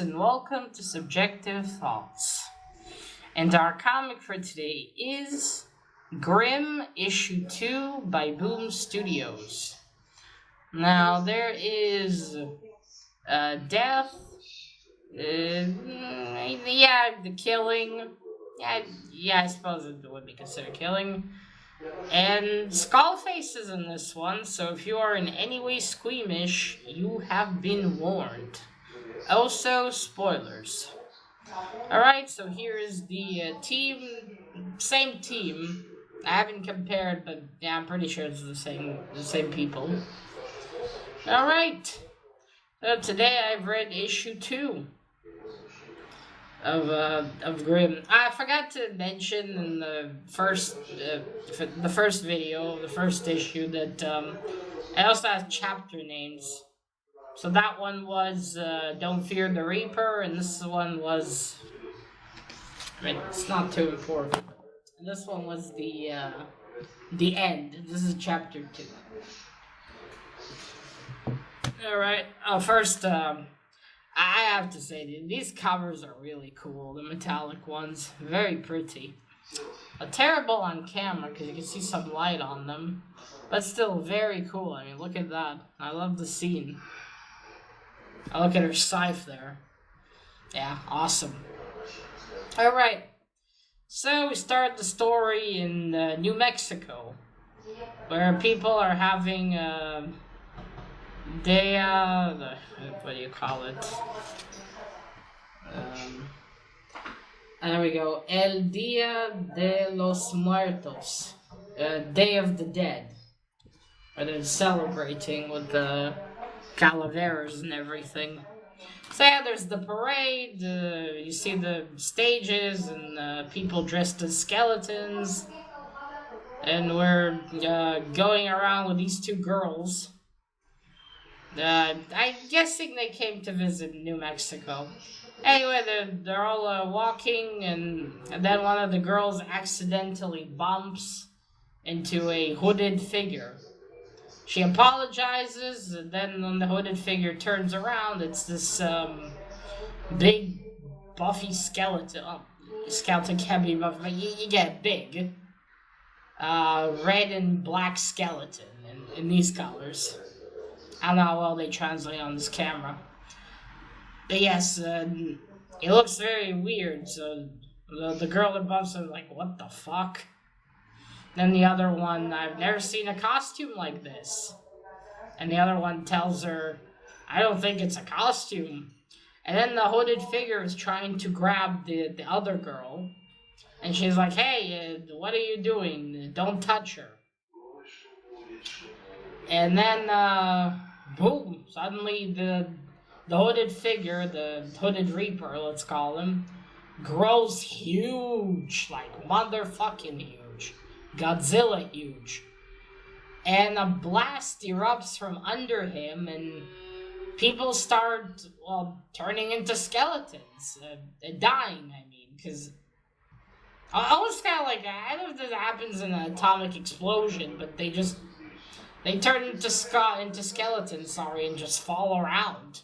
and welcome to Subjective Thoughts. And our comic for today is Grimm Issue 2 by Boom Studios. Now, there is death, the killing. I suppose it would be considered killing. And Skullface is in this one, so if you are in any way squeamish, you have been warned. Also, spoilers. Alright, so here is the team, same team. I haven't compared, but yeah, I'm pretty sure it's the same people. Alright, so today I've read issue 2 of Grimm. I forgot to mention in the first video, the first issue, that I also have chapter names. So that one was Don't Fear the Reaper, and this one was, it's not too important. And this one was the end. This is chapter 2. Alright, first, I have to say, these covers are really cool, the metallic ones. Very pretty. Terrible on camera, because you can see some light on them. But still, very cool. I mean, look at that. I love the scene. I look at her scythe there. Yeah, awesome. Alright. So, we start the story in New Mexico, where people are having what do you call it? There we go. El Dia de los Muertos. Day of the Dead. Where they're celebrating with the calaveras and everything. So yeah, there's the parade. You see the stages and people dressed as skeletons. And we're going around with these two girls. I'm guessing they came to visit New Mexico. Anyway, they're all walking, and then one of the girls accidentally bumps into a hooded figure. She apologizes, and then when the hooded figure turns around, it's this big, buffy skeleton. Oh, skeleton can be buffy, but you get big. Red and black skeleton in these colors. I don't know how well they translate on this camera. But yes, it looks very weird. So the girl that bumps is like, what the fuck? Then the other one, I've never seen a costume like this. And the other one tells her, I don't think it's a costume. And then the hooded figure is trying to grab the other girl. And she's like, hey, what are you doing? Don't touch her. And then, boom, suddenly the hooded figure, the hooded reaper, let's call him, grows huge, like motherfucking huge. Godzilla huge. And a blast erupts from under him, and people start, turning into skeletons. Dying, I mean, because I was kind of like, I don't know if this happens in an atomic explosion, but they turn into skeletons, and just fall around.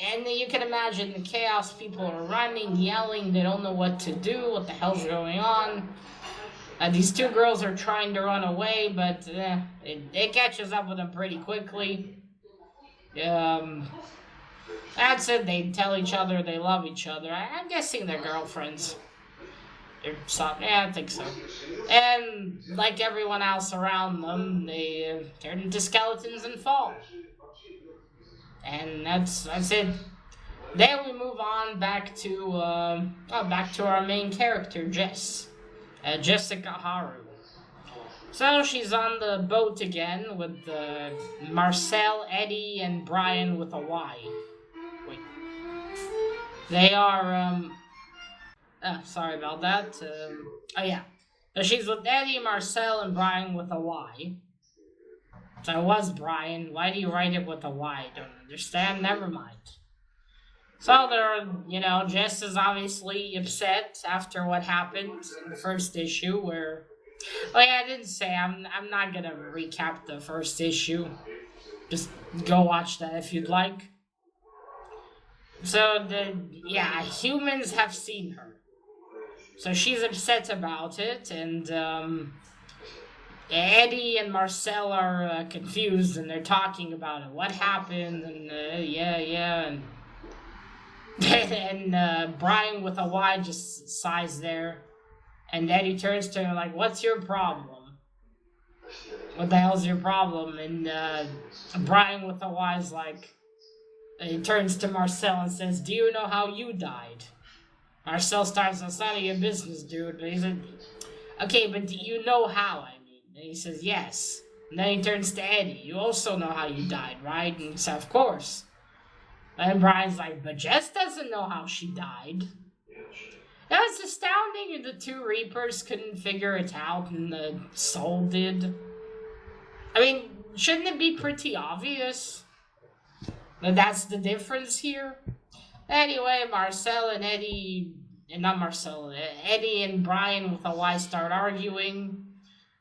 And you can imagine the chaos. People are running, yelling, they don't know what to do, what the hell's going on. These two girls are trying to run away, but it catches up with them pretty quickly. That's it, they tell each other they love each other. I'm guessing they're girlfriends. I think so. And like everyone else around them, they turn into skeletons and fall. And that's it. Then we move on back to our main character, Jess. Jessica Haru. So she's on the boat again with Marcel, Eddie, and Brian with a Y. Wait. They are, sorry about that. So she's with Eddie, Marcel, and Brian with a Y. So it was Brian. Why do you write it with a Y? Don't understand. Never mind. So they're, Jess is obviously upset after what happened in the first issue where, I didn't say, I'm not gonna recap the first issue. Just go watch that if you'd like. So yeah, humans have seen her. So she's upset about it, and Eddie and Marcel are confused, and they're talking about it. What happened? And yeah, and and Brian with a Y just sighs there, and Eddie turns to him like, "What's your problem? What the hell's your problem?" And Brian with a Y is like, he turns to Marcel and says, "Do you know how you died?" Marcel starts, "It's none of your business, dude." But he said, "Okay, but do you know how, I mean?" And he says, "Yes." And then he turns to Eddie. "You also know how you died, right?" And he said, "Of course." And Brian's like, "But Jess doesn't know how she died." That was astounding, and the two Reapers couldn't figure it out, and the Soul did. I mean, shouldn't it be pretty obvious that that's the difference here? Anyway, Marcel and Eddie, and not Marcel, Eddie and Brian with a Y start arguing.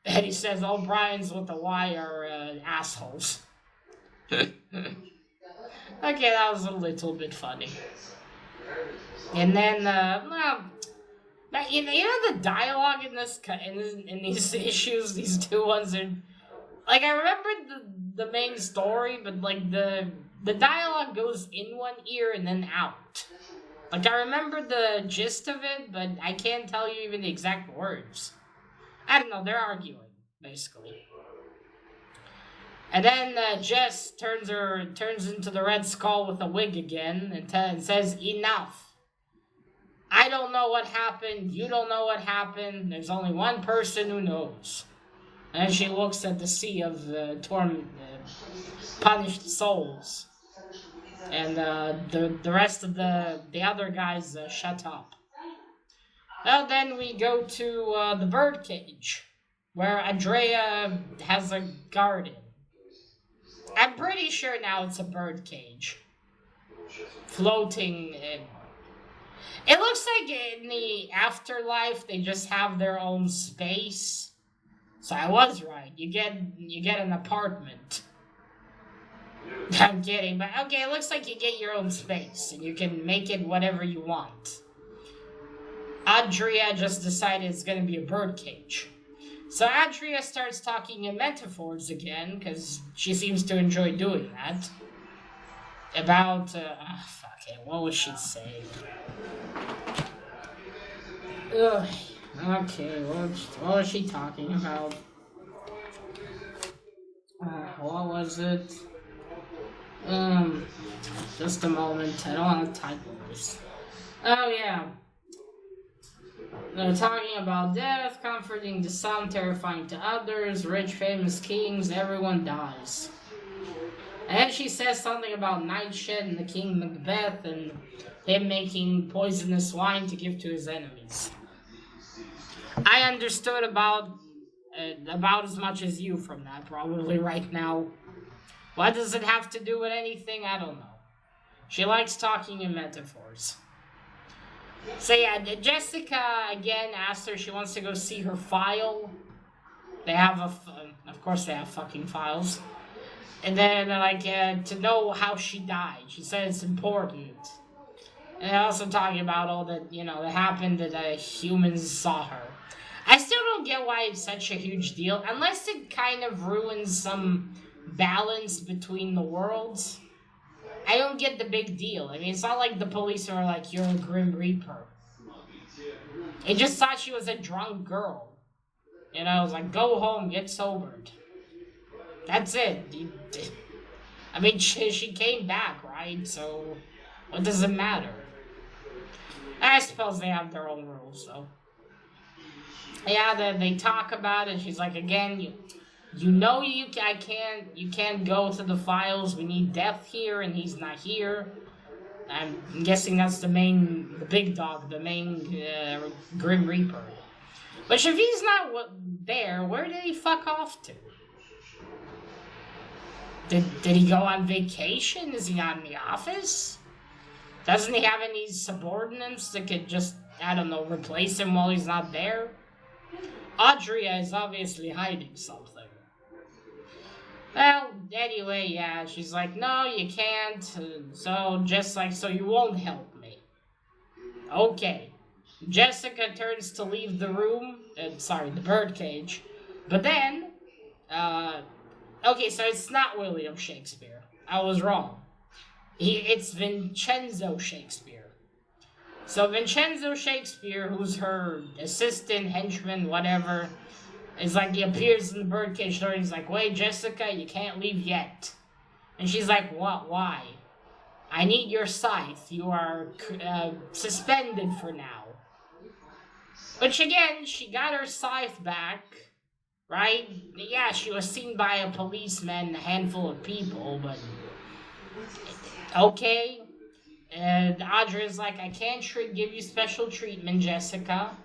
Eddie says all Brian's with a Y are assholes. Okay, that was a little bit funny. And then, you know the dialogue in these issues, these two ones are, like, I remember the main story, but like the dialogue goes in one ear and then out. Like, I remember the gist of it, but I can't tell you even the exact words. I don't know, they're arguing, basically. And then Jess turns into the Red Skull with a wig again and says, "Enough. I don't know what happened, you don't know what happened, there's only one person who knows." And she looks at the sea of punished souls. And the rest of the other guys shut up. Well, then we go to the birdcage, where Andrea has a garden. I'm pretty sure now it's a birdcage. Floating in. It looks like in the afterlife they just have their own space. So I was right. You get an apartment. I'm kidding, but okay, it looks like you get your own space and you can make it whatever you want. Andrea just decided it's gonna be a birdcage. So Andrea starts talking in metaphors again, because she seems to enjoy doing that. About, what was she saying? Ugh, okay, what was she talking about? What was it? Just a moment, I don't want to type this. Oh yeah. They're talking about death, comforting to some, terrifying to others, rich, famous kings, everyone dies. And then she says something about Nightshade and the King Macbeth and him making poisonous wine to give to his enemies. I understood about as much as you from that, probably right now. What does it have to do with anything? I don't know. She likes talking in metaphors. So yeah, Jessica again asked her she wants to go see her file. They have of course they have fucking files. And then like to know how she died. She said it's important. And they're also talking about all that that happened that humans saw her. I still don't get why it's such a huge deal, unless it kind of ruins some balance between the worlds. I don't get the big deal. I mean, it's not like the police are like, "You're a Grim Reaper." They just thought she was a drunk girl. It was like, "Go home, get sobered." That's it. I mean, she came back, right? So, what does it matter? I suppose they have their own rules, though. Yeah, they talk about it. She's like, again, you can't go to the files. We need Death here, and he's not here. I'm guessing that's the big dog, the main Grim Reaper. But if he's not there, where did he fuck off to? Did he go on vacation? Is he not in the office? Doesn't he have any subordinates that could just, I don't know, replace him while he's not there? Audrey is obviously hiding something. Well, anyway, yeah, she's like, no, you can't. So, just like, so you won't help me. Okay. Jessica turns to leave the room, sorry, the birdcage. But then, uh, okay, so it's not William Shakespeare. I was wrong. It's Vincenzo Shakespeare. So Vincenzo Shakespeare, who's her assistant, henchman, whatever, is like, he appears in the birdcage door and he's like, wait, Jessica, you can't leave yet. And she's like, what, why? I need your scythe. You are suspended for now. Which again, she got her scythe back, right? Yeah, she was seen by a policeman and a handful of people, but okay. And Audra's like, I can't give you special treatment, Jessica.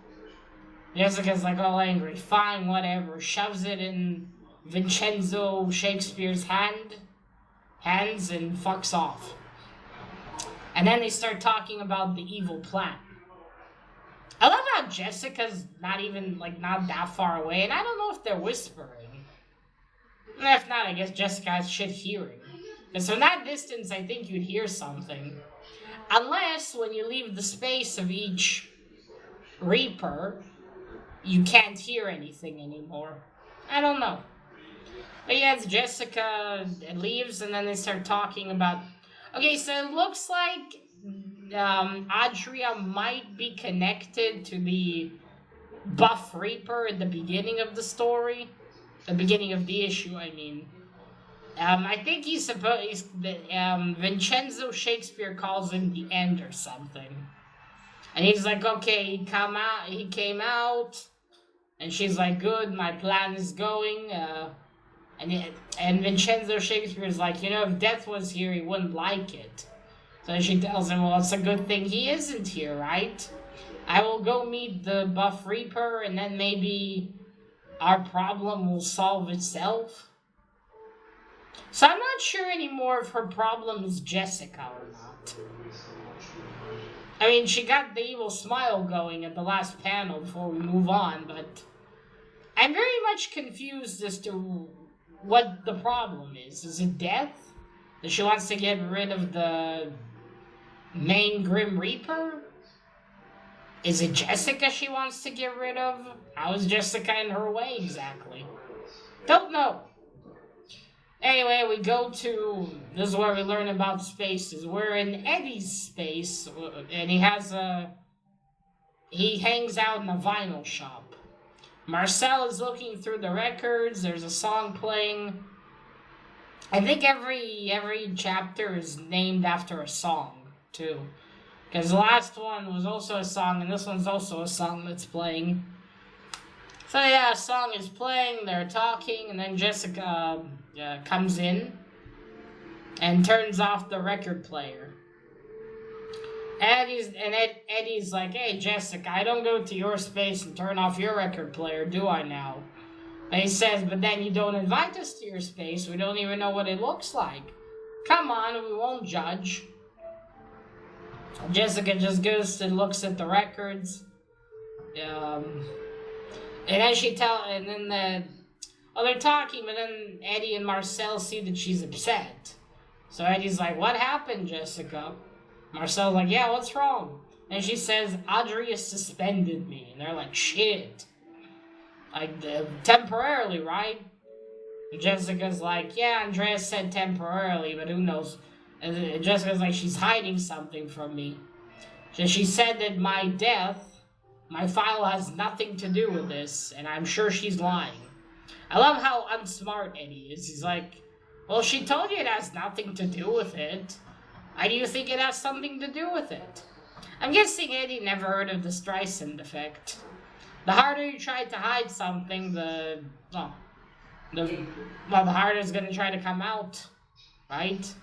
Jessica's like all angry. Fine, whatever. Shoves it in Vincenzo Shakespeare's hands and fucks off. And then they start talking about the evil plan. I love how Jessica's not that far away, and I don't know if they're whispering. If not, I guess Jessica has shit hearing. And so in that distance, I think you'd hear something. Unless, when you leave the space of each Reaper, you can't hear anything anymore. I don't know. But yeah, it's Jessica leaves, and then they start talking about... Okay, so it looks like Audrey might be connected to the Buff Reaper at the beginning of the story. The beginning of the issue, I mean. I think Vincenzo Shakespeare calls him the End or something. And he's like, okay, he came out, and she's like, good, my plan is going, and Vincenzo Shakespeare's like, if Death was here, he wouldn't like it. So she tells him, well, it's a good thing he isn't here, right? I will go meet the Buff Reaper, and then maybe our problem will solve itself. So I'm not sure anymore if her problem is Jessica or not. I mean, she got the evil smile going at the last panel before we move on, but I'm very much confused as to what the problem is. Is it Death? That she wants to get rid of the main Grim Reaper? Is it Jessica she wants to get rid of? How is Jessica in her way exactly? Don't know. Anyway, we go to... This is where we learn about spaces. We're in Eddie's space, and he hangs out in a vinyl shop. Marcel is looking through the records. There's a song playing. I think every chapter is named after a song, too. Because the last one was also a song, and this one's also a song that's playing. So yeah, a song is playing, they're talking, and then Jessica comes in and turns off the record player. Eddie's like, hey Jessica, I don't go to your space and turn off your record player, do I now? And he says, but then you don't invite us to your space, we don't even know what it looks like. Come on, we won't judge. Jessica just goes and looks at the records. And then they're talking, but then Eddie and Marcel see that she's upset. So Eddie's like, what happened, Jessica? Marcel's like, yeah, what's wrong? And she says, Audrey has suspended me. And they're like, shit. Like, temporarily, right? And Jessica's like, yeah, Andreas said temporarily, but who knows? And Jessica's like, she's hiding something from me. So she said that my file has nothing to do with this, and I'm sure she's lying. I love how unsmart Eddie is. He's like, well, she told you it has nothing to do with it. Why do you think it has something to do with it? I'm guessing Eddie never heard of the Streisand effect. The harder you try to hide something, the harder it's going to try to come out, right?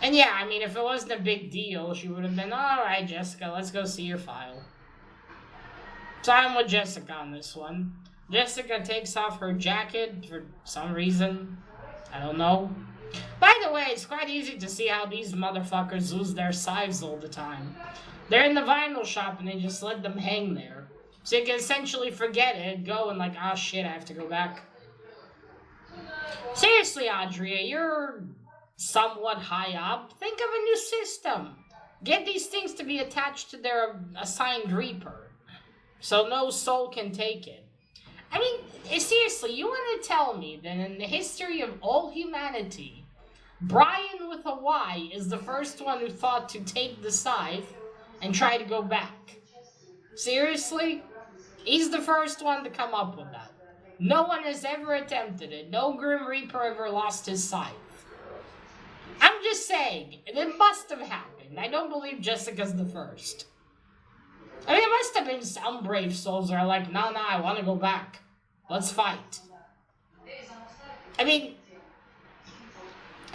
And yeah, I mean, if it wasn't a big deal, she would have been, all right, Jessica, let's go see your file. So I'm with Jessica on this one. Jessica takes off her jacket for some reason. I don't know. By the way, it's quite easy to see how these motherfuckers lose their scythes all the time. They're in the vinyl shop and they just let them hang there. So you can essentially forget it, go and like, ah shit, I have to go back. Seriously, Andrea, you're somewhat high up. Think of a new system. Get these things to be attached to their assigned Reaper, so no soul can take it. I mean, seriously, you want to tell me that in the history of all humanity, Brian with a Y is the first one who thought to take the scythe and try to go back? Seriously? He's the first one to come up with that. No one has ever attempted it. No Grim Reaper ever lost his scythe. I'm just saying, it must have happened. I don't believe Jessica's the first. I mean, it must have been some brave souls that are like, nah, I want to go back. Let's fight. I mean,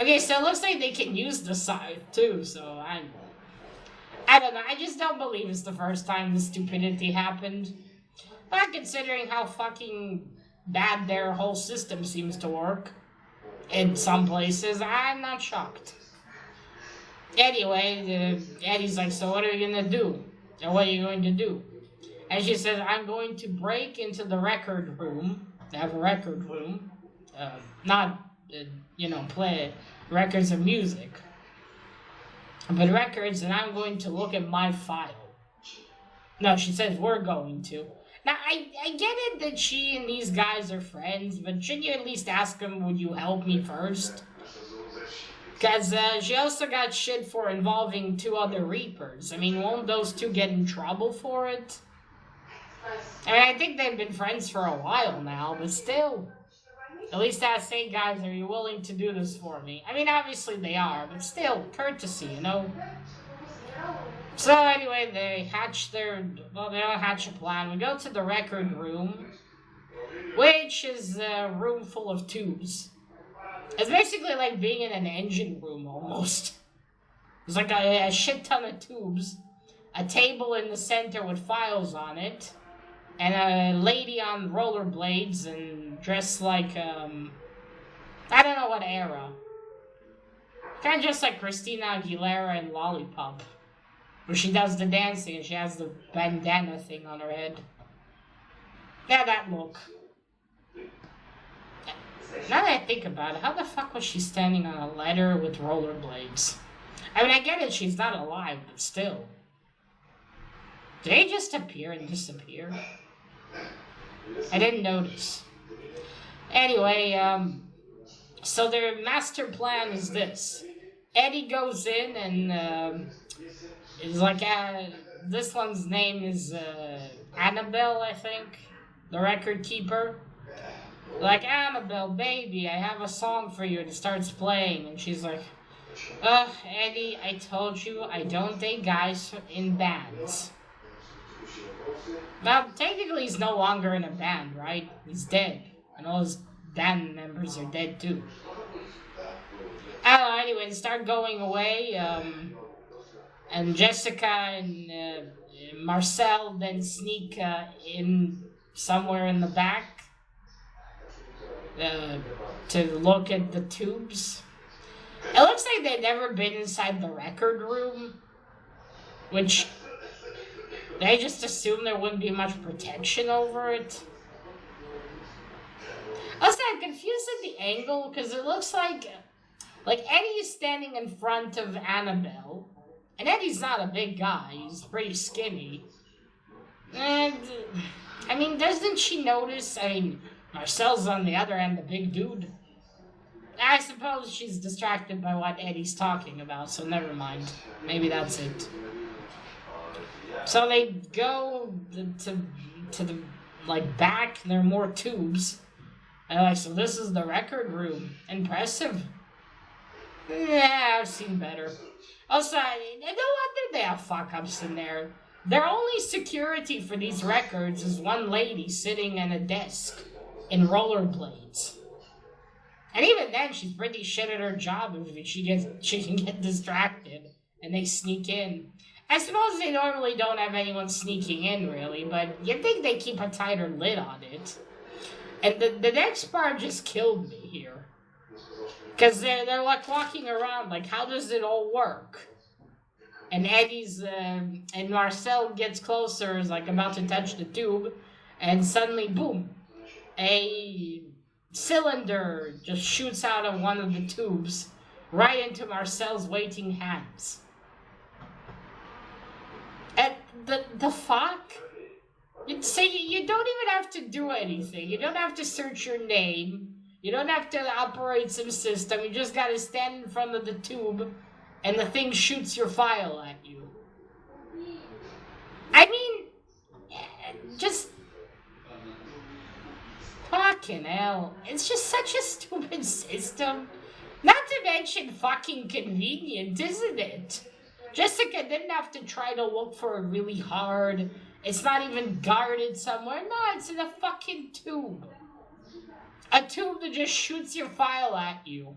okay, so it looks like they can use the scythe too, so I don't know. I just don't believe it's the first time this stupidity happened. But considering how fucking bad their whole system seems to work in some places, I'm not shocked. Anyway, Eddie's like, so what are you gonna do? And what are you going to do? And she says, I'm going to break into the record room. They have a record room. Play records of music. But records, and I'm going to look at my file. No, she says, we're going to. Now, I get it that she and these guys are friends, but shouldn't you at least ask them, would you help me first? Because she also got shit for involving 2 other Reapers. I mean, won't those 2 get in trouble for it? I mean, I think they've been friends for a while now, but still. At least ask, hey guys, are you willing to do this for me? I mean, obviously they are, but still, courtesy, you know? So anyway, they don't hatch a plan. We go to the record room, which is a room full of tubes. It's basically like being in an engine room, almost. There's like a shit ton of tubes, a table in the center with files on it, and a lady on rollerblades and dressed like, I don't know what era. Kind of just like Christina Aguilera in Lollipop, where she does the dancing and she has the bandana thing on her head. Yeah, that look. Now that I think about it, how the fuck was she standing on a ladder with rollerblades? I mean, I get it, she's not alive, but still. Did they just appear and disappear? I didn't notice. Anyway, so their master plan is this. Eddie goes in and is like, this one's name is Annabelle, I think, the record keeper. Like, Annabelle, baby, I have a song for you. And it starts playing, and she's like, Eddie, I told you I don't date guys in bands. Now, technically he's no longer in a band, right? He's dead. And all his band members are dead, too. I don't know, anyway, they start going away, and Jessica and Marcel then sneak in somewhere in the back to look at the tubes. It looks like they've never been inside the record room, which they just assume there wouldn't be much protection over it. Also, I'm confused at the angle because it looks like Eddie is standing in front of Annabelle, and Eddie's not a big guy, he's pretty skinny. And, I mean, doesn't she notice, Marcel's on the other end, the big dude. I suppose she's distracted by what Eddie's talking about, so never mind. Maybe that's it. So they go to the, back, and there are more tubes. And so this is the record room. Impressive. Yeah, I've seen better. Also, no wonder they have fuck-ups in there. Their only security for these records is one lady sitting at a desk in rollerblades. And even then, she's pretty shit at her job if she can get distracted and they sneak in. I suppose they normally don't have anyone sneaking in, really, but you'd think they keep a tighter lid on it. And the next part just killed me here. Because they're like walking around, like, how does it all work? And Eddie's, and Marcel gets closer, is like about to touch the tube, and suddenly, boom, a cylinder just shoots out of one of the tubes right into Marcel's waiting hands. And the fuck? So you don't even have to do anything. You don't have to search your name. You don't have to operate some system. You just gotta stand in front of the tube and the thing shoots your file at you. I mean, just fucking hell. It's just such a stupid system. Not to mention fucking convenient, isn't it? Jessica didn't have to try to look for it really hard. It's not even guarded somewhere. No, it's in a fucking tube. A tube that just shoots your file at you.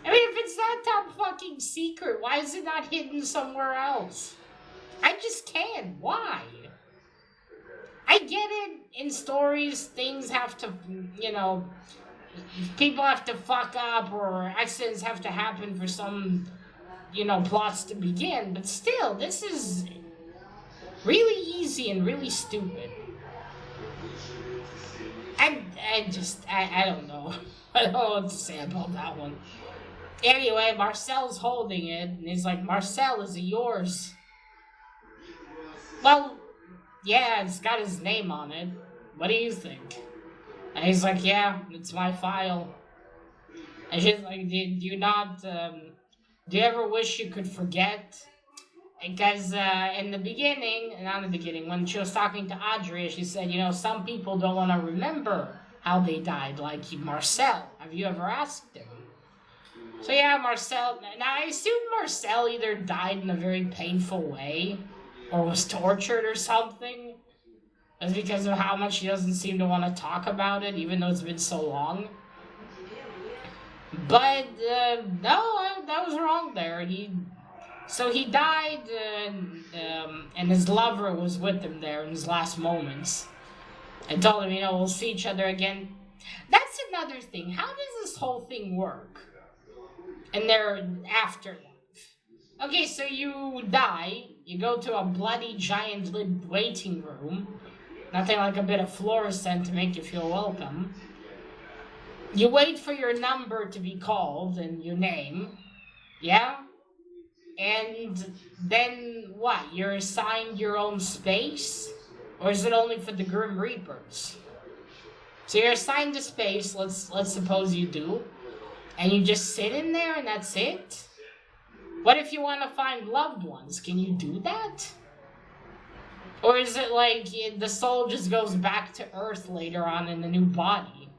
I mean, if it's that top fucking secret, why is it not hidden somewhere else? I just can't. Why? I get it. In stories, things have to, people have to fuck up or accidents have to happen for some, plots to begin. But still, this is really easy and really stupid. I don't know. I don't know what to say about that one. Anyway, Marcel's holding it, and he's like, Marcel, is it yours? Well, yeah, it's got his name on it. What do you think? And he's like, yeah, it's my file. And she's like, do you ever wish you could forget? Because in the beginning, when she was talking to Audrey, she said, some people don't want to remember how they died, like Marcel. Have you ever asked him? So yeah, Marcel, now I assume Marcel either died in a very painful way, or was tortured or something. That's because of how much he doesn't seem to want to talk about it, even though it's been so long. But, no, that was wrong there. So he died, and his lover was with him there in his last moments. And told him, we'll see each other again. That's another thing. How does this whole thing work? And their afterlife. Okay, so you die, you go to a bloody giant lit waiting room. Nothing like a bit of fluorescent to make you feel welcome. You wait for your number to be called and your name. Yeah? And then what? You're assigned your own space? Or is it only for the Grim Reapers? So you're assigned a space, let's suppose you do. And you just sit in there and that's it? What if you want to find loved ones? Can you do that? Or is it like the soul just goes back to Earth later on in the new body?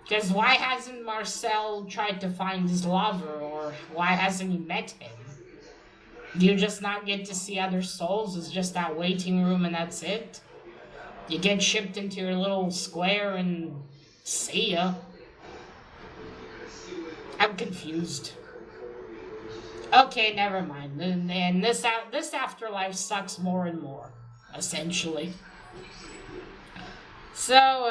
Because why hasn't Marcel tried to find his lover? Or why hasn't he met him? Do you just not get to see other souls? It's just that waiting room and that's it? You get shipped into your little square and see ya. I'm confused. Okay, never mind. And this afterlife sucks more and more, essentially. So,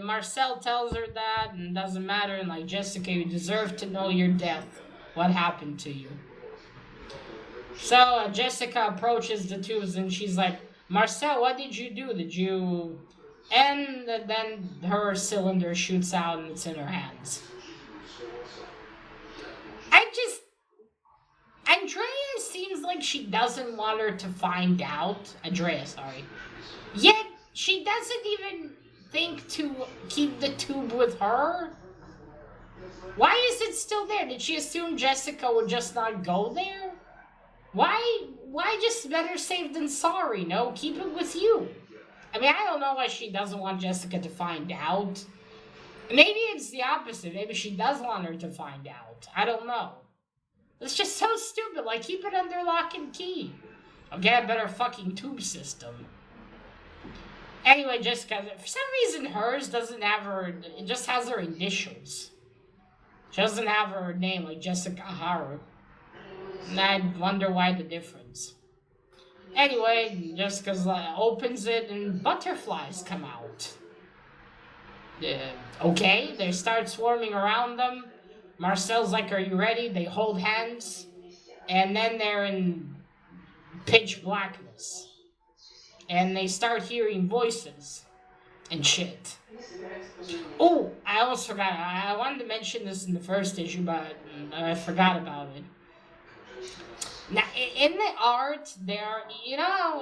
Marcel tells her that, and it doesn't matter, and like, Jessica, you deserve to know your death. What happened to you? So, Jessica approaches the tubes, and she's like, Marcel, what did you do? Did you... And then her cylinder shoots out, and it's in her hands. Andrea seems like she doesn't want her to find out. Andrea, sorry. Yet, she doesn't even think to keep the tube with her. Why is it still there? Did she assume Jessica would just not go there? Why just better safe than sorry? No, keep it with you. I mean, I don't know why she doesn't want Jessica to find out. Maybe it's the opposite. Maybe she does want her to find out. I don't know. It's just so stupid. Like, keep it under lock and key. I'll get a better fucking tube system. Anyway, Jessica, for some reason hers doesn't have her, it just has her initials. She doesn't have her name, like Jessica Haru. And I wonder why the difference. Anyway, Jessica opens it and butterflies come out. Okay, they start swarming around them. Marcel's like, are you ready? They hold hands. And then they're in pitch blackness. And they start hearing voices. and shit. Oh, I almost forgot. I wanted to mention this in the first issue, but I forgot about it. Now, in the art, there are,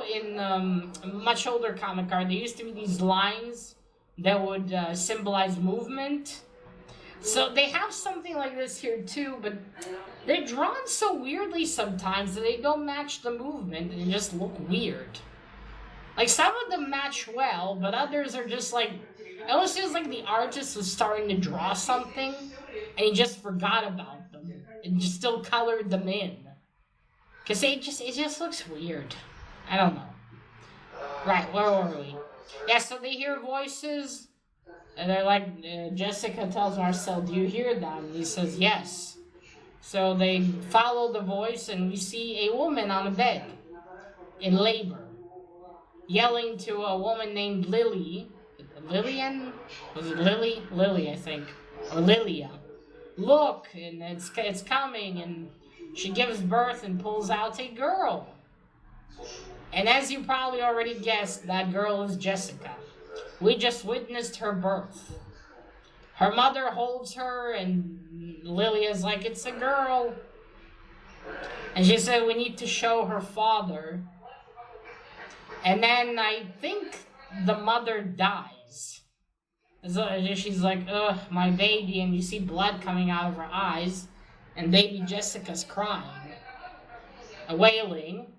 in much older comic art, there used to be these lines that would symbolize movement. So they have something like this here too, but they're drawn so weirdly sometimes that they don't match the movement and just look weird. Like, some of them match well, but others are just like, it almost feels like the artist was starting to draw something and he just forgot about them and just still colored them in. Because it just looks weird. I don't know. Right, where were we? Yeah, so they hear voices, and they're like, Jessica tells Marcel, do you hear them? And he says, yes. So they follow the voice, and we see a woman on a bed, in labor, yelling to a woman named Lily. Lillian? Was it Lily? Lily, I think. Or Lilia. Look, and it's coming, and she gives birth and pulls out a girl. And as you probably already guessed, that girl is Jessica. We just witnessed her birth. Her mother holds her, and Lilia's like, it's a girl. And she said, we need to show her father. And then I think the mother dies. So she's like, ugh, my baby, and you see blood coming out of her eyes, and baby Jessica's crying, wailing.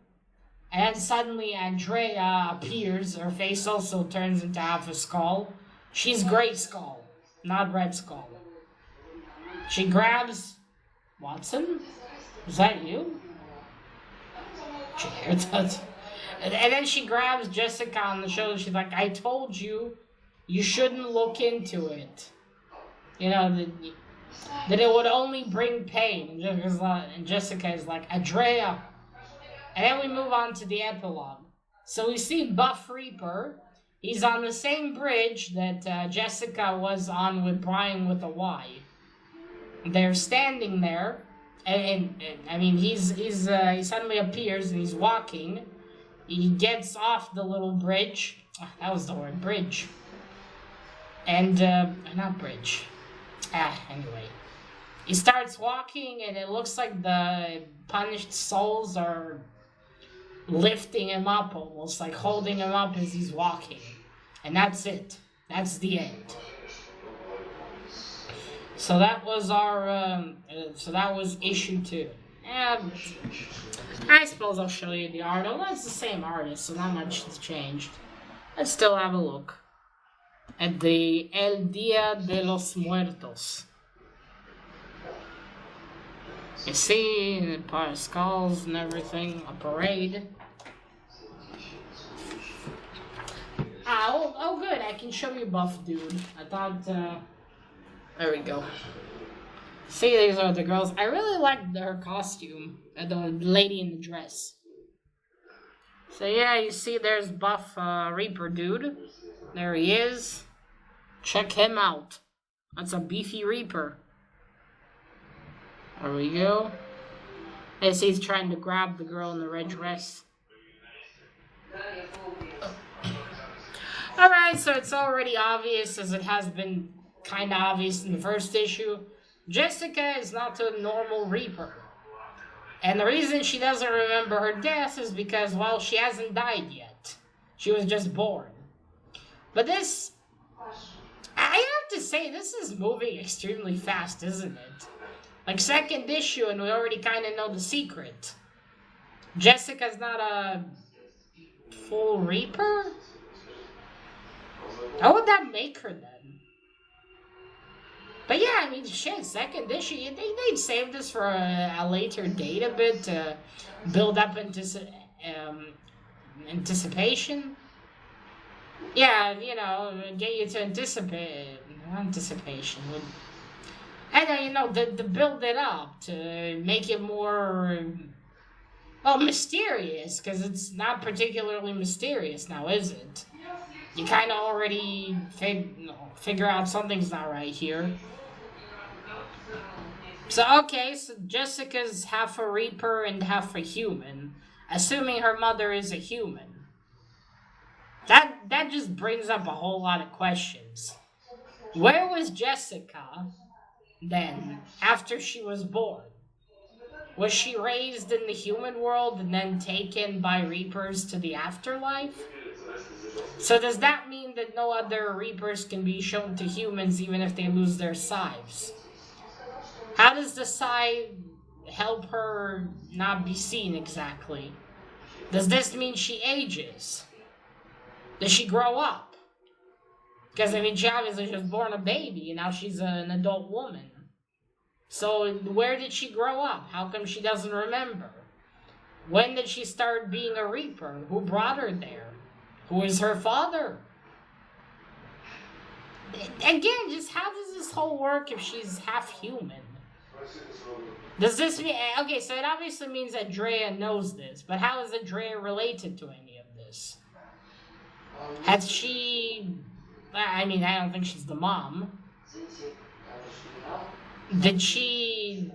And then suddenly Andrea appears. Her face also turns into half a skull. She's Gray Skull, not Red Skull. She grabs... Watson? Is that you? Did you hear that? And then she grabs Jessica on the shoulder. She's like, I told you, you shouldn't look into it. You know, that it would only bring pain. And Jessica is like, Andrea... And then we move on to the epilogue. So we see Buff Reaper. He's on the same bridge that Jessica was on with Brian with a Y. They're standing there, and I mean, he suddenly appears and he's walking. He gets off the little bridge. That was the word, bridge. And, not bridge. Anyway. He starts walking, and it looks like the punished souls are lifting him up, almost like holding him up as he's walking. And that's it. That's the end. So that was that was issue 2. And I suppose I'll show you the art. Although it's the same artist, so not much has changed. Let's still have a look at the El Día de los Muertos. You see, the part of skulls and everything, a parade. Oh, good, I can show you Buff Dude. I thought, there we go. See, these are the girls. I really like her costume, the lady in the dress. So yeah, you see there's Buff Reaper Dude. There he is. Check him out. That's a beefy Reaper. There we go. As he's trying to grab the girl in the red dress. Alright, so it's already obvious, as it has been kind of obvious in the first issue. Jessica is not a normal Reaper. And the reason she doesn't remember her death is because, well, she hasn't died yet. She was just born. But this... I have to say, this is moving extremely fast, isn't it? Like, second issue, and we already kind of know the secret. Jessica's not a full Reaper? How would that make her then? But yeah, I mean, shit, second issue, you think they'd save this for a later date a bit to build up anticipation? Yeah, you know, get you to anticipation. And then, you know, to build it up, to make it more, well, mysterious, because it's not particularly mysterious now, is it? You kind of already figure out something's not right here. So, okay, so Jessica's half a Reaper and half a human, assuming her mother is a human. That just brings up a whole lot of questions. Where was Jessica then after she was born? Was she raised in the human world and then taken by Reapers to the afterlife? So does that mean that no other Reapers can be shown to humans even if they lose their scythes? How does the scythe help her not be seen exactly? Does this mean she ages? Does she grow up? Because, I mean, she obviously was born a baby, and now she's an adult woman. So, where did she grow up? How come she doesn't remember? When did she start being a Reaper? Who brought her there? Who is her father? Again, just how does this whole work if she's half human? Does this mean... Okay, so it obviously means that Drea knows this, but how is Drea related to any of this? Has she... I mean, I don't think she's the mom. Did she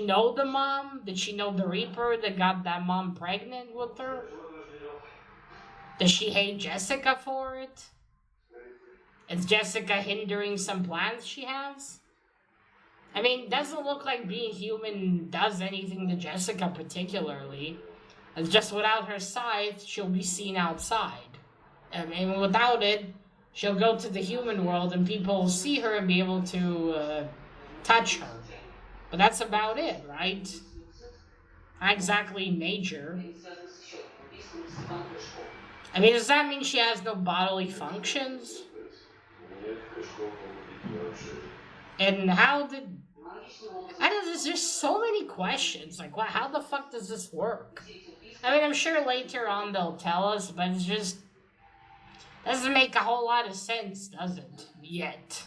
know the mom? Did she know the Reaper that got that mom pregnant with her? Does she hate Jessica for it? Is Jessica hindering some plans she has? I mean, doesn't look like being human does anything to Jessica particularly. It's just without her scythe, she'll be seen outside. I mean, without it, she'll go to the human world and people will see her and be able to touch her. But that's about it, right? Not exactly major. I mean, does that mean she has no bodily functions? And how did... I don't know, there's just so many questions. Like, what? How the fuck does this work? I mean, I'm sure later on they'll tell us, but it's just... doesn't make a whole lot of sense, does it? Yet.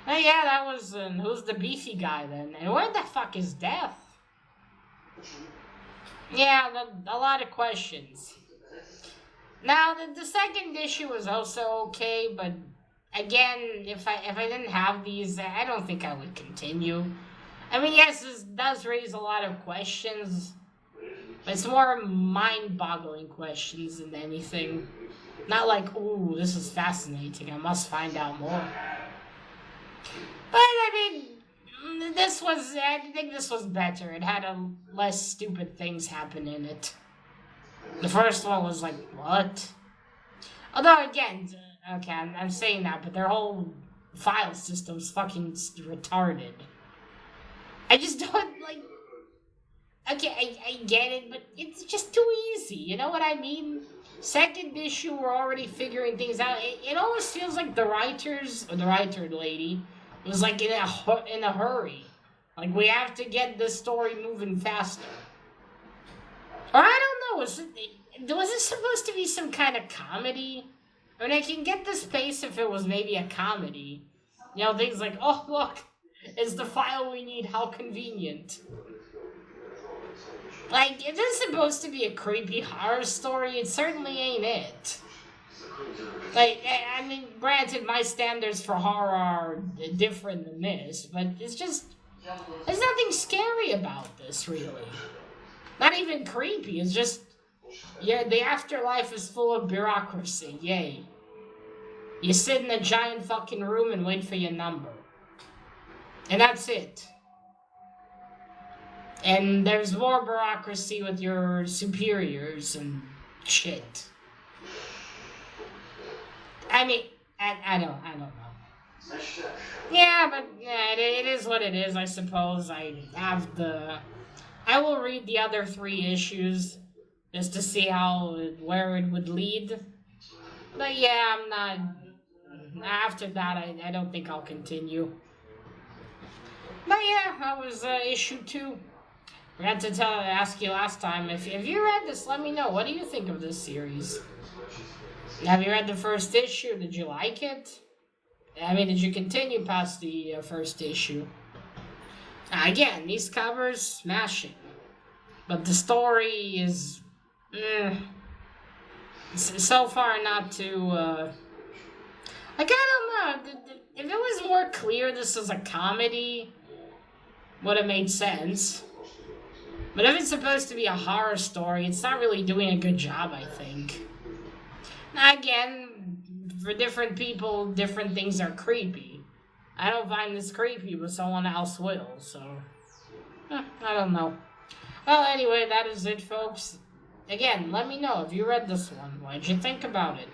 Oh yeah, that was... who's the beefy guy then? And where the fuck is Death? Yeah, a lot of questions. Now, the second issue was also okay, but... again, if I didn't have these, I don't think I would continue. I mean, yes, this does raise a lot of questions, but it's more mind-boggling questions than anything. Not like, ooh, this is fascinating, I must find out more. But, I mean, I think this was better. It had less stupid things happen in it. The first one was like, what? Although, again... okay, I'm saying that, but their whole file system's fucking retarded. I just don't, like... okay, I get it, but it's just too easy, you know what I mean? Second issue, we're already figuring things out. It almost feels like the writers, or the writer lady, was like in a hurry. Like, we have to get this story moving faster. Or I don't know, was it supposed to be some kind of comedy? I mean, I can get this pace if it was maybe a comedy. You know, things like, oh, look, it's the file we need, how convenient. Like, if this is supposed to be a creepy horror story, it certainly ain't it. Like, I mean, granted, my standards for horror are different than this, but it's just, there's nothing scary about this, really. Not even creepy, it's just, yeah, the afterlife is full of bureaucracy, yay. You sit in a giant fucking room and wait for your number. And that's it. And there's more bureaucracy with your superiors and shit. I mean, I don't know. Yeah, but yeah, it is what it is, I suppose. I will read the other 3 issues just to see where it would lead. But yeah, I'm not... after that, I don't think I'll continue. But yeah, that was issue 2. Forgot to ask you last time, if you read this, let me know. What do you think of this series? Have you read the first issue? Did you like it? I mean, did you continue past the first issue? Again, these covers, smashing. But the story is... so far not too... like, I don't know. If it was more clear this is a comedy, would have made sense. But if it's supposed to be a horror story, it's not really doing a good job, I think. Again, for different people, different things are creepy. I don't find this creepy, but someone else will, so. I don't know. Well, anyway, that is it, folks. Again, let me know if you read this one. What did you think about it?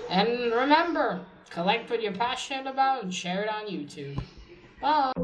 And remember, collect what you're passionate about and share it on YouTube. Bye.